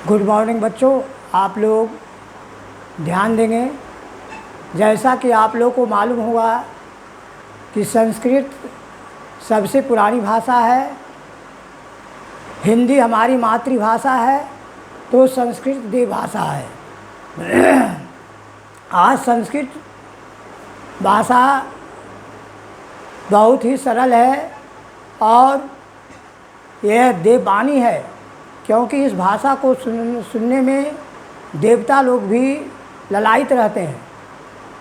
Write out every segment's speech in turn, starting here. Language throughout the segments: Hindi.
गुड मॉर्निंग बच्चों। आप लोग ध्यान देंगे। जैसा कि आप लोग को मालूम होगा कि संस्कृत सबसे पुरानी भाषा है, हिंदी हमारी मातृभाषा है, तो संस्कृत देव भाषा है। आज संस्कृत भाषा बहुत ही सरल है और यह देववाणी है, क्योंकि इस भाषा को सुनने में देवता लोग भी ललायित रहते हैं।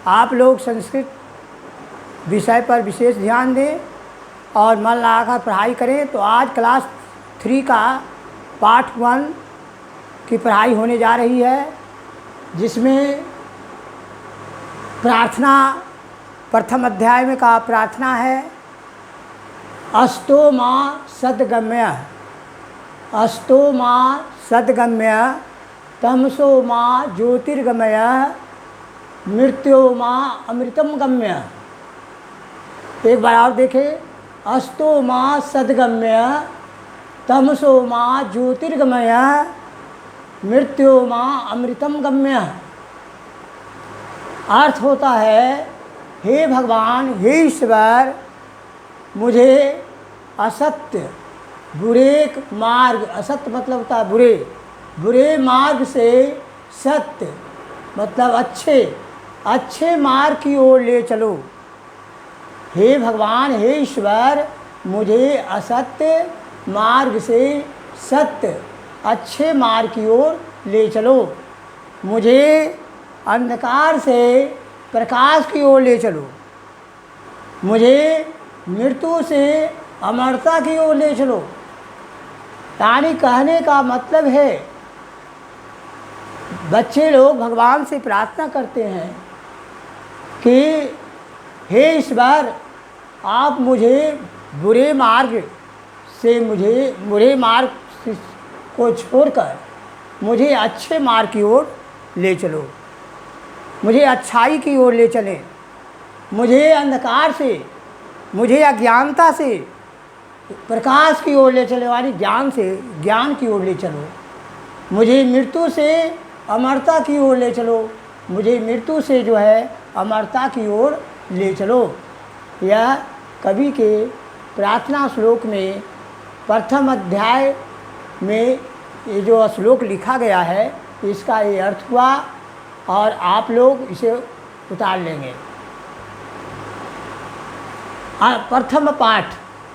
आप लोग संस्कृत विषय पर विशेष ध्यान दें और मन लगाकर पढ़ाई करें। तो आज क्लास 3 का पार्ट 1 की पढ़ाई होने जा रही है, जिसमें प्रार्थना प्रथम अध्याय में का प्रार्थना है अस्तो माँ सद्गम्य, अस्तो माँ सद्गम्य, तमसो माँ ज्योतिर्गमय, मृत्यो माँ अमृतम गम्य। एक बार और देखें, अस्तो माँ सद्गम्य, तमसो माँ ज्योतिर्गमय, मृत्यो माँ अमृतम गम्य। अर्थ होता है, हे भगवान, हे ईश्वर, मुझे असत्य बुरे मार्ग, असत्य मतलब होता है बुरे, बुरे मार्ग से सत्य मतलब अच्छे मार्ग की ओर ले चलो। हे भगवान, हे ईश्वर, मुझे असत्य मार्ग से सत्य अच्छे मार्ग की ओर ले चलो। मुझे अंधकार से प्रकाश की ओर ले चलो। मुझे मृत्यु से अमरता की ओर ले चलो। यानी कहने का मतलब है, बच्चे लोग भगवान से प्रार्थना करते हैं कि हे ईश्वर, आप मुझे बुरे मार्ग को छोड़कर मुझे अच्छे मार्ग की ओर ले चलो। मुझे अच्छाई की ओर ले चलें। मुझे अंधकार से, मुझे अज्ञानता से प्रकाश की ओर ले चलो, यानी ज्ञान से ज्ञान की ओर ले चलो। मुझे मृत्यु से अमरता की ओर ले चलो। मुझे मृत्यु से जो है अमरता की ओर ले चलो। यह कवि के प्रार्थना श्लोक में प्रथम अध्याय में ये जो श्लोक लिखा गया है, इसका ये अर्थ हुआ और आप लोग इसे उतार लेंगे।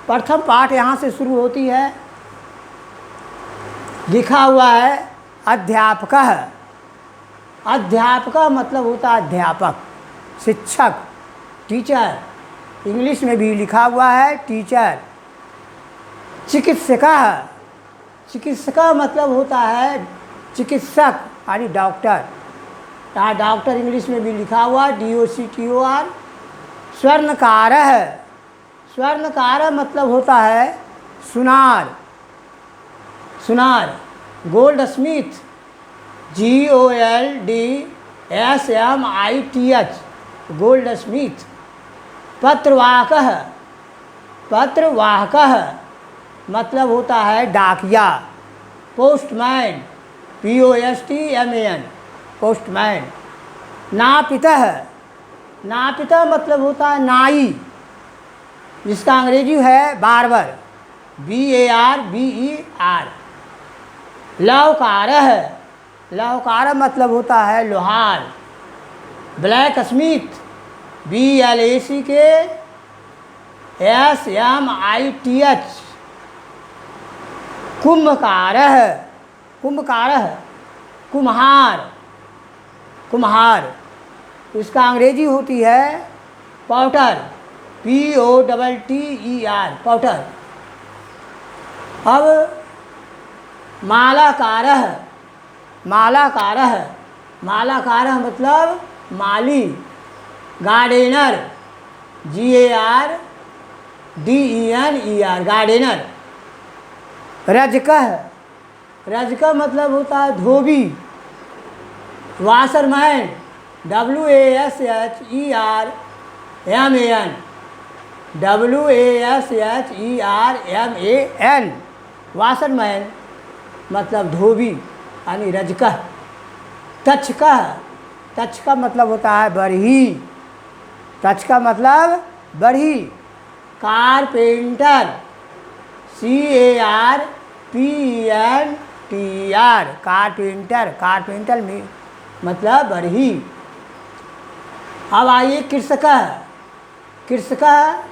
प्रथम पाठ यहाँ से शुरू होती है। लिखा हुआ है अध्यापकः। अध्यापक मतलब होता है अध्यापक, शिक्षक, टीचर। इंग्लिश में भी लिखा हुआ है टीचर। चिकित्सकः, चिकित्सका मतलब होता है चिकित्सक, यानी डॉक्टर। यहाँ डॉक्टर इंग्लिश में भी लिखा हुआ DOCTOR। स्वर्णकारः, स्वर्णकार मतलब होता है सुनार, सुनार। Goldsmith, GOLDSMITH, goldsmith. पत्रवाहकः, पत्रवाहकः मतलब होता है डाकिया, पोस्टमैन, POSTMAN, पोस्टमैन। नापितः, नापिता मतलब होता है नाई, जिसका अंग्रेजी है बार्बर, BARBER। लौहकारः, लौहकार मतलब होता है लोहार। Black Smith, BLACKSMITH। कुम्भकारः, कुम्भकारः कुम्हार, कुम्हार। इसका अंग्रेजी होती है पॉटर, POTTER, पॉटर। अब मालाकारः, मालाकारः, मालाकारः मतलब माली, गार्डेनर, GARDENER, गार्डेनर। रजकः, रजकः मतलब होता है धोबी, वाशरमैन, WASHERMAN, WASHERMAN, वाशरमैन मतलब धोबी। यानी रजकः। तक्षकः, तक्ष का मतलब होता है बढ़ी, तक्ष का मतलब बढ़ी। कारपेंटर, CARPENTER, कारपेंटर, कारपेंटर में मतलब बढ़ी। अब आइए कृषकः, कृषकः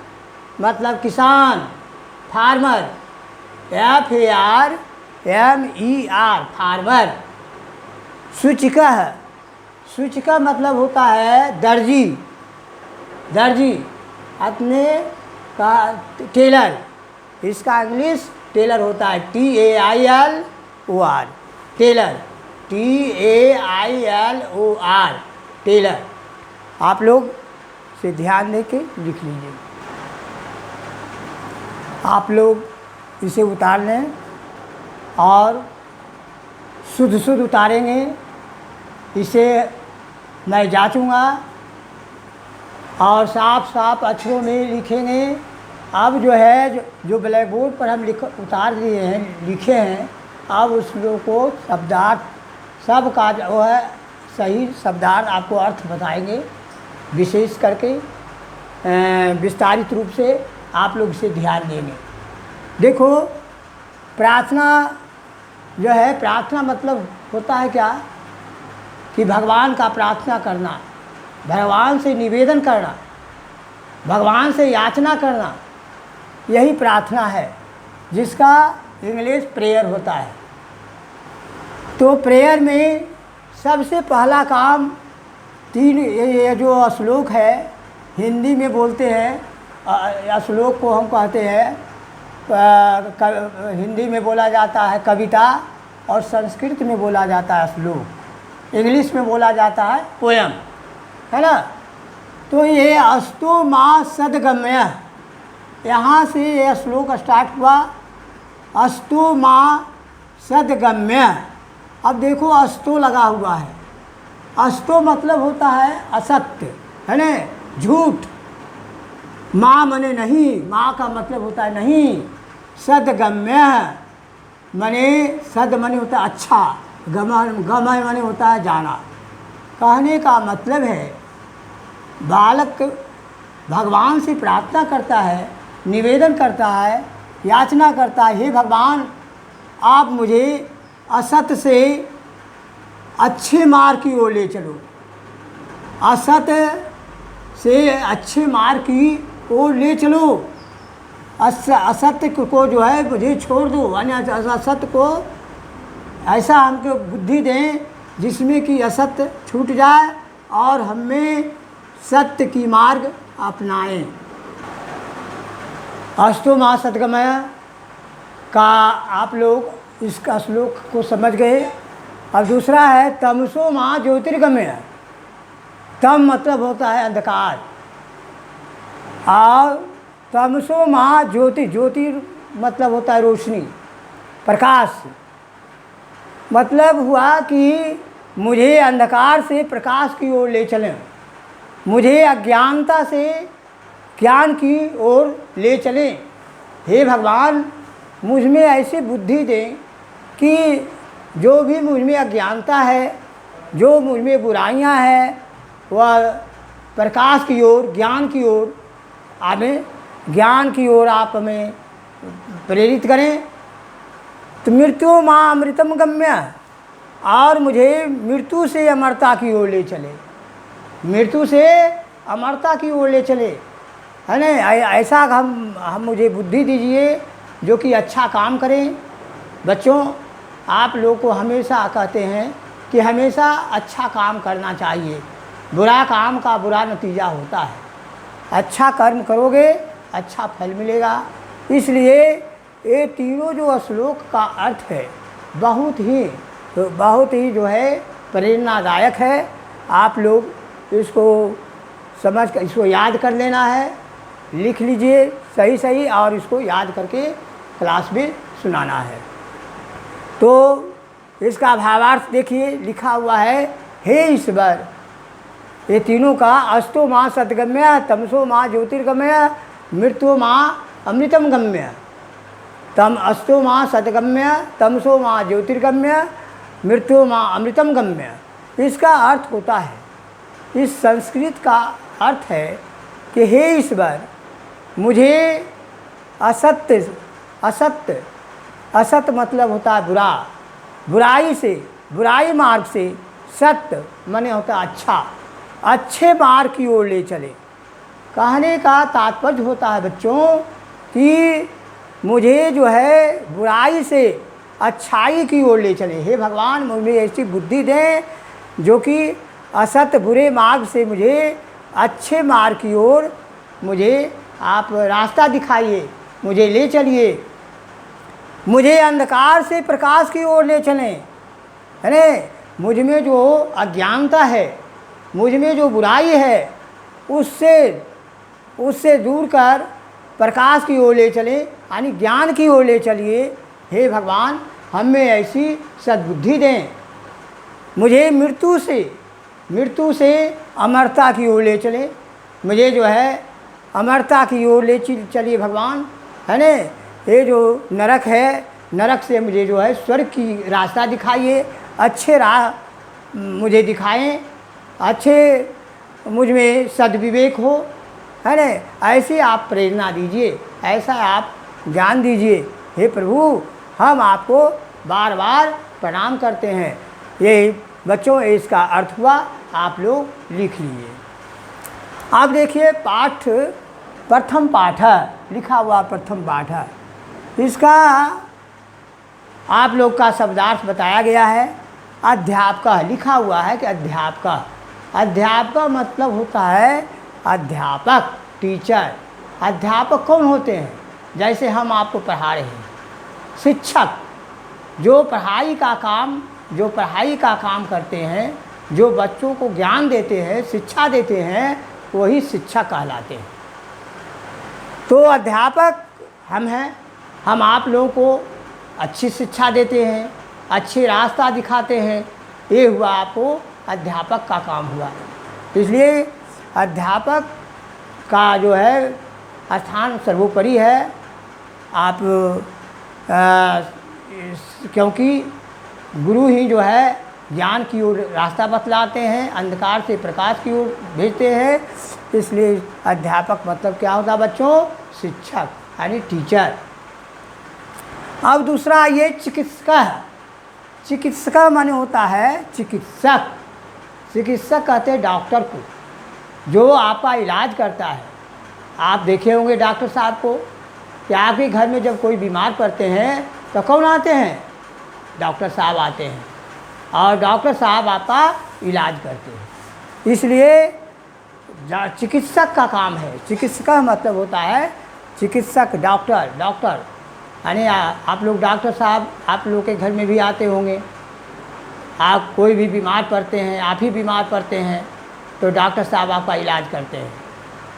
मतलब किसान, फार्मर, FARMER, फार्मर। सूचिकः, सूचिका मतलब होता है दर्जी, दर्जी अपने का टेलर, इसका इंग्लिश टेलर होता है TAILOR, टेलर, TAILOR, टेलर। आप लोग से ध्यान दे के लिख लीजिए। आप लोग इसे उतार लें और शुद्ध शुद्ध उतारेंगे। इसे मैं जांचूंगा और साफ साफ अक्षरों में लिखेंगे। अब जो है जो ब्लैक बोर्ड पर हम उतार दिए हैं, लिखे हैं, अब उस लोग को शब्दार्थ सब का जो है सही शब्दार्थ आपको अर्थ बताएंगे, विशेष करके विस्तारित रूप से आप लोग इसे ध्यान देंगे। देखो, प्रार्थना जो है, प्रार्थना मतलब होता है क्या कि भगवान का प्रार्थना करना, भगवान से निवेदन करना, भगवान से याचना करना, यही प्रार्थना है, जिसका इंग्लिश प्रेयर होता है। तो प्रेयर में सबसे पहला काम तीन, ये जो श्लोक है हिंदी में बोलते हैं, श्लोक को हम कहते हैं, हिंदी में बोला जाता है कविता और संस्कृत में बोला जाता है श्लोक, इंग्लिश में बोला जाता है पोयम, है ना। तो ये अस्तु माँ सद्गम्य, यहाँ से ये श्लोक स्टार्ट हुआ, अस्तु माँ सद्गम्य। अब देखो अस्तु लगा हुआ है, अस्तु मतलब होता है असत्य, है ना, झूठ। माँ मने नहीं, माँ का मतलब होता है नहीं। सद्गम्य मने, सद मने होता है अच्छा, गमय मने होता है जाना। कहने का मतलब है बालक भगवान से प्रार्थना करता है, निवेदन करता है, याचना करता है, हे भगवान आप मुझे असत से अच्छे मार्ग की ओर ले चलो, असत से अच्छे मार्ग की ओर ले चलो, असत्य को जो है मुझे छोड़ दो, यानी असत्य को ऐसा हमको बुद्धि दें जिसमें कि असत्य छूट जाए और हमें सत्य की मार्ग अपनाएं। अस्तु माँ सद्गमय का आप लोग इसका श्लोक को समझ गए। अब दूसरा है तमसो माँ ज्योतिर्गमय। तम मतलब होता है अंधकार और तमसो माँ ज्योति, ज्योतिर मतलब होता है रोशनी, प्रकाश। मतलब हुआ कि मुझे अंधकार से प्रकाश की ओर ले चलें, मुझे अज्ञानता से ज्ञान की ओर ले चलें। हे भगवान मुझ में ऐसी बुद्धि दें कि जो भी मुझ में अज्ञानता है, जो मुझ में बुराइयां हैं, वह प्रकाश की ओर, ज्ञान की ओर हमें, ज्ञान की ओर आप हमें प्रेरित करें। तो मृत्यु माँ अमृतम गम्य, और मुझे मृत्यु से अमरता की ओर ले चले, मृत्यु से अमरता की ओर ले चले, है ना। ऐसा हम मुझे बुद्धि दीजिए जो कि अच्छा काम करें। बच्चों आप लोग को हमेशा कहते हैं कि हमेशा अच्छा काम करना चाहिए, बुरा काम का बुरा नतीजा होता है, अच्छा कर्म करोगे अच्छा फल मिलेगा। इसलिए ये तीनों जो श्लोक का अर्थ है बहुत ही जो है प्रेरणादायक है। आप लोग इसको समझ कर इसको याद कर लेना है, लिख लीजिए सही सही, और इसको याद करके क्लास में सुनाना है। तो इसका भावार्थ देखिए, लिखा हुआ है हे ईश्वर, ये तीनों का अस्तु माँ सद्गम्य, तमसो माँ ज्योतिर्गम्य, मृत्यु माँ अमृतम गम्य। तम अस्तु माँ सद्गम्य, तमसो माँ ज्योतिर्गम्य, मृत्यु माँ अमृतम गम्य, इसका अर्थ होता है, इस संस्कृत का अर्थ है कि हे ईश्वर, मुझे असत्य असत्य मतलब होता है बुरा, बुराई से, बुराई मार्ग से, सत्य माने होता है अच्छा, अच्छे मार्ग की ओर ले चले। कहने का तात्पर्य होता है बच्चों कि मुझे जो है बुराई से अच्छाई की ओर ले चले। हे भगवान, मुझे ऐसी बुद्धि दें जो कि असत्य बुरे मार्ग से मुझे अच्छे मार्ग की ओर मुझे आप रास्ता दिखाइए, मुझे ले चलिए, मुझे अंधकार से प्रकाश की ओर ले चलें। है न, मुझ में जो अज्ञानता है, मुझ में जो बुराई है, उससे दूर कर प्रकाश की ओर ले चले, यानी ज्ञान की ओर ले चलिए। हे भगवान, हमें ऐसी सद्बुद्धि दें, मुझे मृत्यु से अमरता की ओर ले चले, मुझे जो है अमरता की ओर ले चलिए भगवान। है न, ये जो नरक है, नरक से मुझे जो है स्वर्ग की रास्ता दिखाइए, अच्छे राह मुझे दिखाएं, अच्छे मुझ में सद्विवेक हो। है न, ऐसी आप प्रेरणा दीजिए, ऐसा आप ज्ञान दीजिए। हे प्रभु, हम आपको बार बार प्रणाम करते हैं। ये बच्चों इसका अर्थ हुआ, आप लोग लिख लीजिए। अब देखिए पाठ, प्रथम पाठ है लिखा हुआ, प्रथम पाठ है, इसका आप लोग का शब्दार्थ बताया गया है। अध्यापक लिखा हुआ है कि अध्यापक मतलब होता है अध्यापक, टीचर। अध्यापक कौन होते हैं? जैसे हम आपको पढ़ा रहे हैं, शिक्षक जो पढ़ाई का काम करते हैं, जो बच्चों को ज्ञान देते हैं, शिक्षा देते हैं, वही शिक्षक कहलाते हैं। तो अध्यापक हम हैं, हम आप लोगों को अच्छी शिक्षा देते हैं, अच्छे रास्ता दिखाते हैं, ये हुआ आपको अध्यापक का काम हुआ। इसलिए अध्यापक का जो है स्थान सर्वोपरि है। आप क्योंकि गुरु ही जो है ज्ञान की ओर रास्ता बतलाते हैं, अंधकार से प्रकाश की ओर भेजते हैं। इसलिए अध्यापक मतलब क्या होता है बच्चों? शिक्षक, यानी टीचर। अब दूसरा ये चिकित्सक। चिकित्सक माने होता है चिकित्सक। चिकित्सक कहते हैं डॉक्टर को, जो आपका इलाज करता है। आप देखे होंगे डॉक्टर साहब को कि आपके घर में जब कोई बीमार पड़ते हैं तो कौन आते हैं? डॉक्टर साहब आते हैं, और डॉक्टर साहब आपका इलाज करते हैं। इसलिए चिकित्सक का काम है। चिकित्सक मतलब होता है चिकित्सक, डॉक्टर यानी आप लोग डॉक्टर साहब आप लोग के घर में भी आते होंगे। आप कोई भी बीमार पड़ते हैं, आप ही बीमार पड़ते हैं, तो डॉक्टर साहब आपका इलाज करते हैं,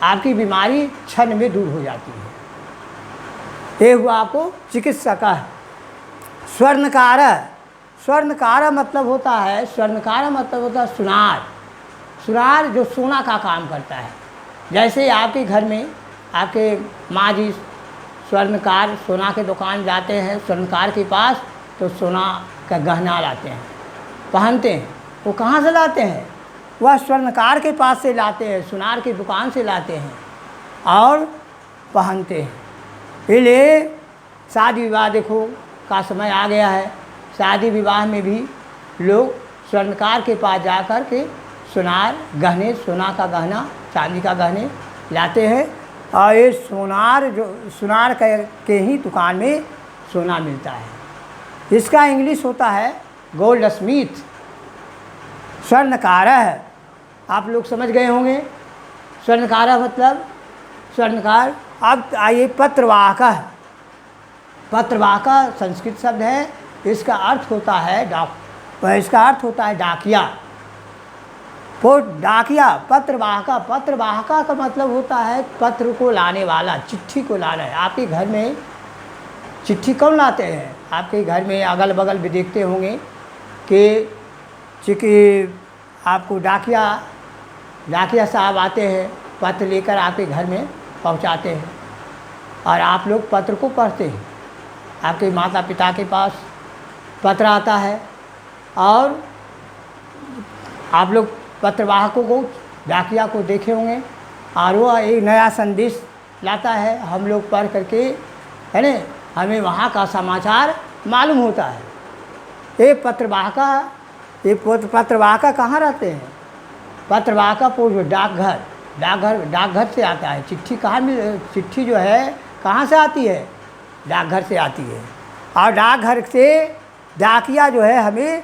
आपकी बीमारी क्षण में दूर हो जाती है। ये हुआ आपको चिकित्सक है। स्वर्णकार। स्वर्णकार मतलब होता है, स्वर्णकार मतलब होता है सुनार। सुनार जो सोना का काम करता है। जैसे आपके घर में आपके माँ जी स्वर्णकार, सोना के दुकान जाते हैं स्वर्णकार के पास, तो सोना का गहना लाते हैं, पहनते हैं। वो कहाँ से लाते हैं? वह स्वर्णकार के पास से लाते हैं, सुनार की दुकान से लाते हैं और पहनते हैं। इसलिए शादी विवाह देखो का समय आ गया है। शादी विवाह में भी लोग स्वर्णकार के पास जा कर के सुनार गहने, सोना का गहना, चांदी का गहने लाते हैं। और ये सुनार के ही दुकान में सोना मिलता है। इसका इंग्लिश होता है गोल्ड स्मिथ। स्वर्णकार है, आप लोग समझ गए होंगे स्वर्णकार मतलब स्वर्णकार। अब आइए पत्रवाहक। पत्रवाहक संस्कृत शब्द है, इसका अर्थ होता है डाकिया। डाकिया, पत्रवाहक। पत्रवाहक का मतलब होता है पत्र को लाने वाला, चिट्ठी को लाना है। आपके घर में चिट्ठी कौन लाते हैं? आपके घर में अगल बगल भी देखते होंगे कि आपको डाकिया साहब आते हैं, पत्र लेकर आपके घर में पहुंचाते हैं, और आप लोग पत्र को पढ़ते हैं। आपके माता पिता के पास पत्र आता है, और आप लोग पत्रवाहकों को, डाकिया को देखे होंगे, और वो एक नया संदेश लाता है, हम लोग पढ़ करके, है न, हमें वहाँ का समाचार मालूम होता है। ये पत्रवाहका कहाँ रहते हैं? पत्रवाहका पूर्व डाकघर से आता है। चिट्ठी जो है कहाँ से आती है? डाकघर से आती है। और डाकघर से डाकिया जो है हमें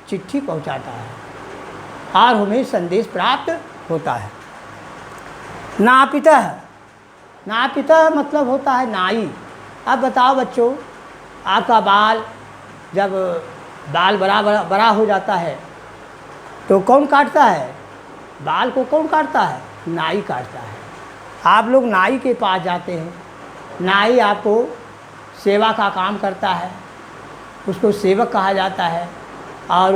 चिट्ठी पहुंचाता है और हमें संदेश प्राप्त होता है। नापितः मतलब होता है नाई। अब बताओ बच्चों, आपका बाल जब बड़ा हो जाता है तो कौन काटता है? बाल को कौन काटता है? नाई काटता है। आप लोग नाई के पास जाते हैं, नाई आपको सेवा का काम करता है, उसको सेवक कहा जाता है, और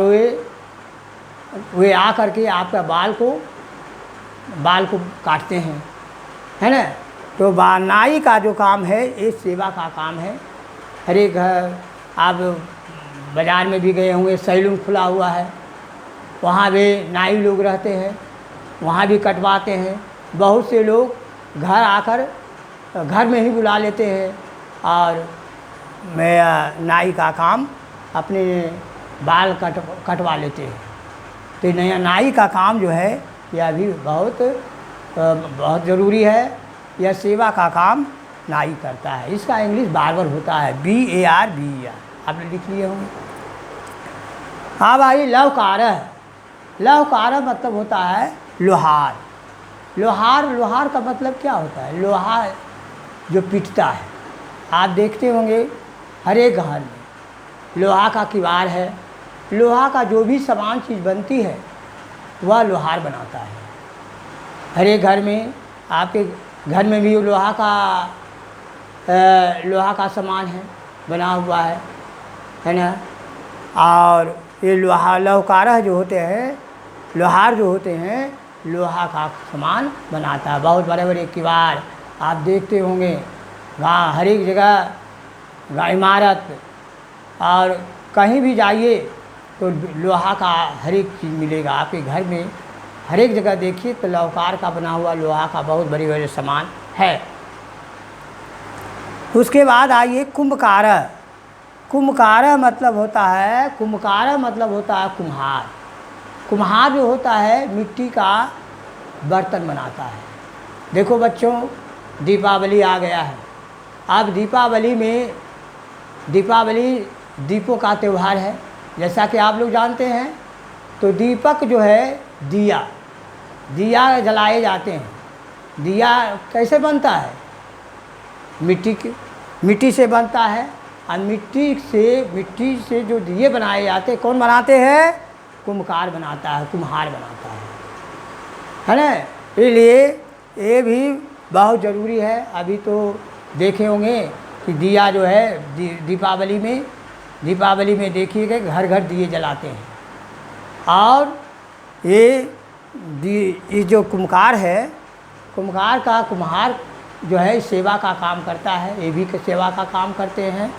वे आ करके आपका बाल को काटते हैं, है ना। तो नाई का जो काम है ये सेवा का काम है। हर एक घर, आप बाज़ार में भी गए होंगे, सैलून खुला हुआ है, वहाँ भी नाई लोग रहते हैं, वहाँ भी कटवाते हैं। बहुत से लोग घर आकर घर में ही बुला लेते हैं और मैं नाई का काम अपने बाल कटवा लेते हैं। तो नया नाई का काम जो है यह भी बहुत ज़रूरी है। यह सेवा का काम नाई करता है। इसका इंग्लिश बार्बर होता है, BARBER, आपने लिख लिए होंगे। हाँ भाई, लवकारः मतलब होता है लोहार। लोहार का मतलब क्या होता है? लोहार जो पीटता है। आप देखते होंगे हर एक घर में लोहा का किवाड़ है। लोहा का जो भी सामान चीज़ बनती है वह लोहार बनाता है। हर एक घर में, आपके घर में भी लोहा का सामान है, बना हुआ है ना। और ये लौकारः जो होते हैं, लोहार जो होते हैं, लोहा का सामान बनाता है। बहुत बड़े बड़े किवाड़ आप देखते होंगे गाँव, हर एक जगह इमारत, और कहीं भी जाइए तो लोहा का हर एक चीज़ मिलेगा। आपके घर में हर एक जगह देखिए तो लौकार का बना हुआ लोहा का बहुत बड़े बड़े सामान है। उसके बाद आइए कुम्भकारः मतलब होता है कुम्हार। कुम्हार जो होता है मिट्टी का बर्तन बनाता है। देखो बच्चों, दीपावली आ गया है। अब दीपावली दीपों का त्यौहार है, जैसा कि आप लोग जानते हैं। तो दीपक जो है दिया जलाए जाते हैं। दिया कैसे बनता है? मिट्टी से बनता है। और मिट्टी से जो दिए बनाए जाते हैं, कौन बनाते हैं? कुम्हार बनाता है, है ना। इसलिए ये भी बहुत ज़रूरी है। अभी तो देखे होंगे कि दिया जो है दीपावली में देखिएगा घर घर दिए जलाते हैं। और ये जो कुम्हार है, कुम्हार जो है सेवा का काम करता है। ये भी सेवा का काम करते हैं।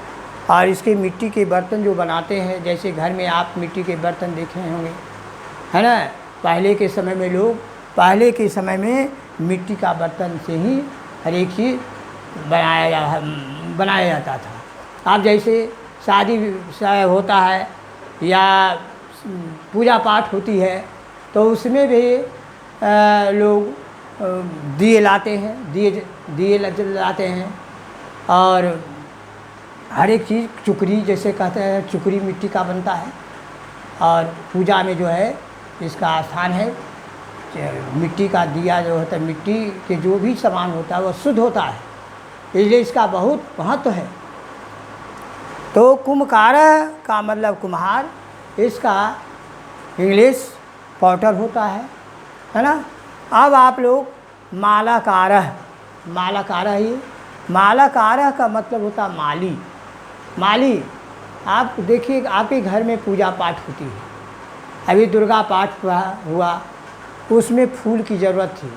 और इसके मिट्टी के बर्तन जो बनाते हैं, जैसे घर में आप मिट्टी के बर्तन देखे होंगे, है ना। पहले के समय में मिट्टी का बर्तन से ही हर एक चीज़ बनाया जाता था। अब जैसे शादी होता है या पूजा पाठ होती है तो उसमें भी लोग दिए लाते हैं, दिए लाते हैं। और हर एक चीज़, चुकरी जैसे कहते हैं, चुकरी मिट्टी का बनता है। और पूजा में जो है इसका स्थान है। मिट्टी का दिया जो होता है, मिट्टी के जो भी सामान होता है वह शुद्ध होता है, इसलिए इसका बहुत महत्व है। तो कुम्भकारः का मतलब कुम्हार, इसका इंग्लिश पॉटर होता है ना। अब आप लोग मालाकारः का मतलब होता है माली। आप देखिए, आपके घर में पूजा पाठ होती है। अभी दुर्गा पाठ हुआ, उसमें फूल की ज़रूरत थी।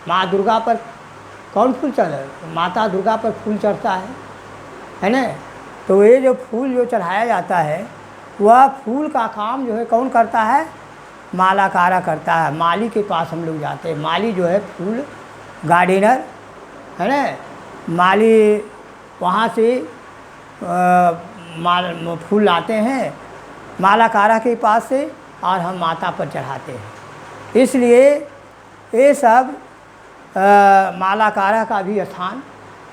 माँ दुर्गा पर कौन फूल चढ़ा? माता दुर्गा पर फूल चढ़ता है ना। तो ये जो फूल जो चढ़ाया जाता है वह फूल का काम जो है कौन करता है? मालाकारा करता है। माली के पास हम लोग जाते हैं। माली जो है फूल गार्डनर है ना, माली वहाँ से फूल लाते हैं मालाकारा के पास से और हम माता पर चढ़ाते हैं। इसलिए ये सब मालाकारा का भी स्थान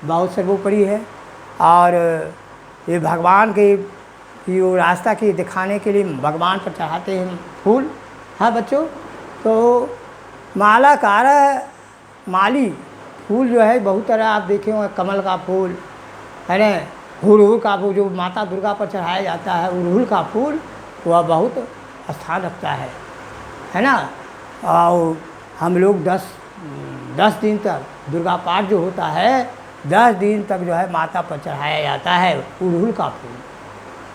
बहुत सर्वोपरि है। और ये भगवान के वो रास्ता की दिखाने के लिए भगवान पर चढ़ाते हैं फूल। हाँ बच्चों, तो मालाकारा माली फूल जो है बहुत तरह आप देखे होंगे, कमल का फूल है ना, अड़हुल का फूल जो माता दुर्गा पर चढ़ाया जाता है, अड़हुल का फूल वह बहुत स्थान रखता है ना। और हम लोग 10 दिन तक दुर्गा पाठ जो होता है 10 दिन तक जो है माता पर चढ़ाया जाता है अड़हुल का फूल।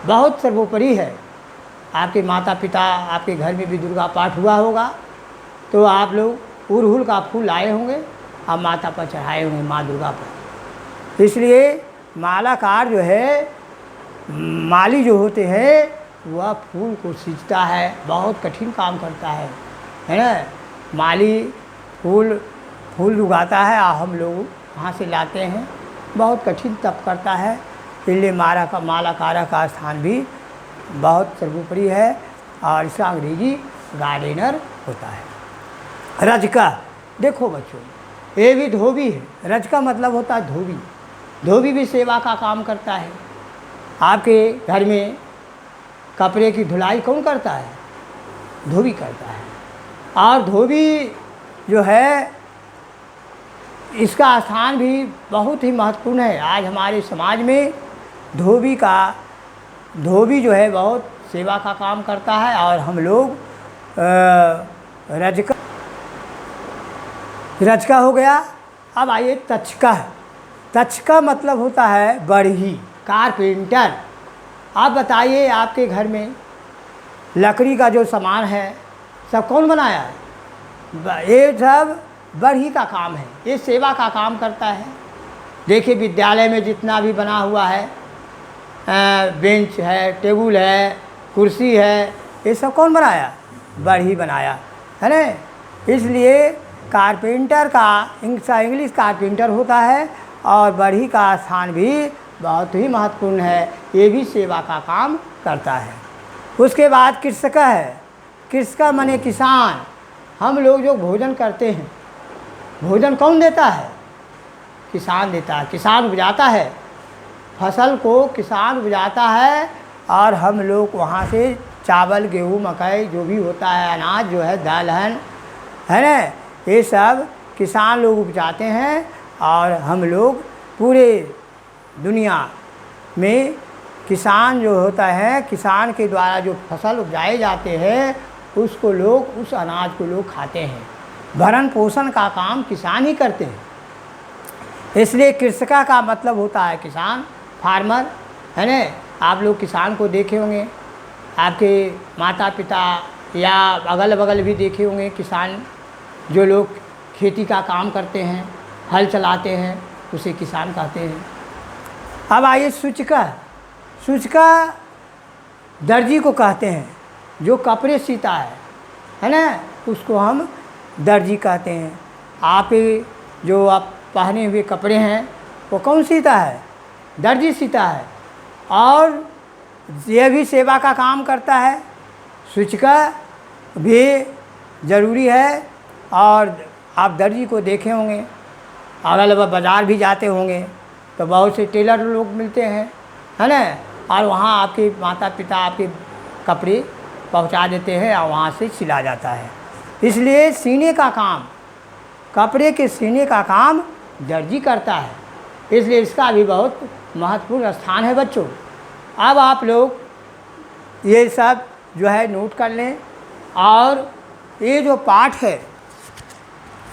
बहुत सर्वोपरि है। आपके माता पिता आपके घर में भी दुर्गा पाठ हुआ होगा तो आप लोग अड़हुल का फूल लाए होंगे और माता पर चढ़ाए होंगे, माँ दुर्गा पर। इसलिए मालाकार जो है, माली जो होते हैं वह फूल को सींचता है, बहुत कठिन काम करता है ना। माली फूल उगाता है और हम लोग वहाँ से लाते हैं, बहुत कठिन तप करता है। इसलिए मालाकारा का स्थान भी बहुत सर्वोपरि है और इसका अंग्रेजी गार्डनर होता है। रजका, देखो बच्चों, ये भी धोबी है। रज का मतलब होता है धोबी। धोबी भी सेवा का काम करता है। आपके घर में कपड़े की धुलाई कौन करता है? धोबी करता है। और धोबी जो है इसका स्थान भी बहुत ही महत्वपूर्ण है। आज हमारे समाज में धोबी जो है बहुत सेवा का काम करता है। और हम लोग रजका हो गया। अब आइए तचका। तचका मतलब होता है बढ़ई, कारपेंटर। आप बताइए आपके घर में लकड़ी का जो सामान है सब कौन बनाया है? ये सब बढ़ई का काम है, ये सेवा का काम करता है। देखिए विद्यालय में जितना भी बना हुआ है, बेंच है, टेबल है, कुर्सी है, ये सब कौन बनाया? बढ़ई बनाया है ना। इसलिए कारपेंटर का इंग्लिश कारपेंटर होता है और बढ़ई का स्थान भी बहुत ही महत्वपूर्ण है। ये भी सेवा का काम करता है। उसके बाद कृषका है। कृषका माने किसान। हम लोग जो भोजन करते हैं, भोजन कौन देता है? किसान देता है। किसान उपजाता है, फसल को किसान उपजाता है और हम लोग वहाँ से चावल, गेहूँ, मकई जो भी होता है, अनाज जो है, दलहन है ना, ये सब किसान लोग उपजाते हैं। और हम लोग पूरे दुनिया में किसान जो होता है, किसान के द्वारा जो फसल उपजाए जाते हैं उसको लोग, उस अनाज को लोग खाते हैं। भरण पोषण का काम किसान ही करते हैं। इसलिए कृषका का मतलब होता है किसान, फार्मर है ना। आप लोग किसान को देखे होंगे, आपके माता पिता या अगल बगल भी देखे होंगे किसान, जो लोग खेती का काम करते हैं, हल चलाते हैं, उसे किसान कहते हैं। अब आइए सूचका। सूचका दर्जी को कहते हैं, जो कपड़े सीता है ना, उसको हम दर्जी कहते हैं। आप जो आप पहने हुए कपड़े हैं वो कौन सीता है? दर्जी सीता है। और यह भी सेवा का काम करता है। सूचका भी ज़रूरी है। और आप दर्जी को देखे होंगे, अगल बगल बाज़ार भी जाते होंगे तो बहुत से टेलर लोग मिलते हैं है ना, और वहाँ आपके माता पिता आपके कपड़े पहुँचा देते हैं और वहाँ से सिला जाता है। इसलिए सीने का काम, कपड़े के सीने का काम दर्जी करता है। इसलिए इसका भी बहुत महत्वपूर्ण स्थान है बच्चों। अब आप लोग ये सब जो है नोट कर लें। और ये जो पाठ है,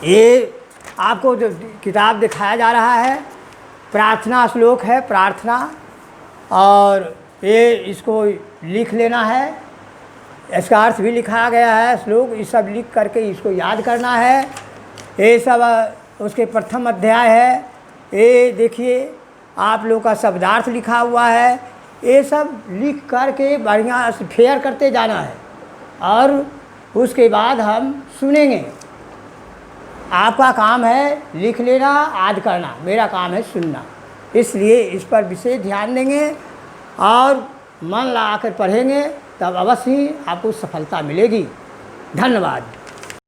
ये आपको जो किताब दिखाया जा रहा है, प्रार्थना श्लोक है, प्रार्थना। और ये इसको लिख लेना है, इसका अर्थ भी लिखा गया है, श्लोक, ये सब लिख करके इसको याद करना है। ये सब उसके प्रथम अध्याय है। ये देखिए आप लोग का शब्दार्थ लिखा हुआ है, ये सब लिख करके बढ़िया से फेयर करते जाना है और उसके बाद हम सुनेंगे। आपका काम है लिख लेना, याद करना, मेरा काम है सुनना। इसलिए इस पर विशेष ध्यान देंगे और मन लगा कर पढ़ेंगे, तब अवश्य ही आपको सफलता मिलेगी। धन्यवाद।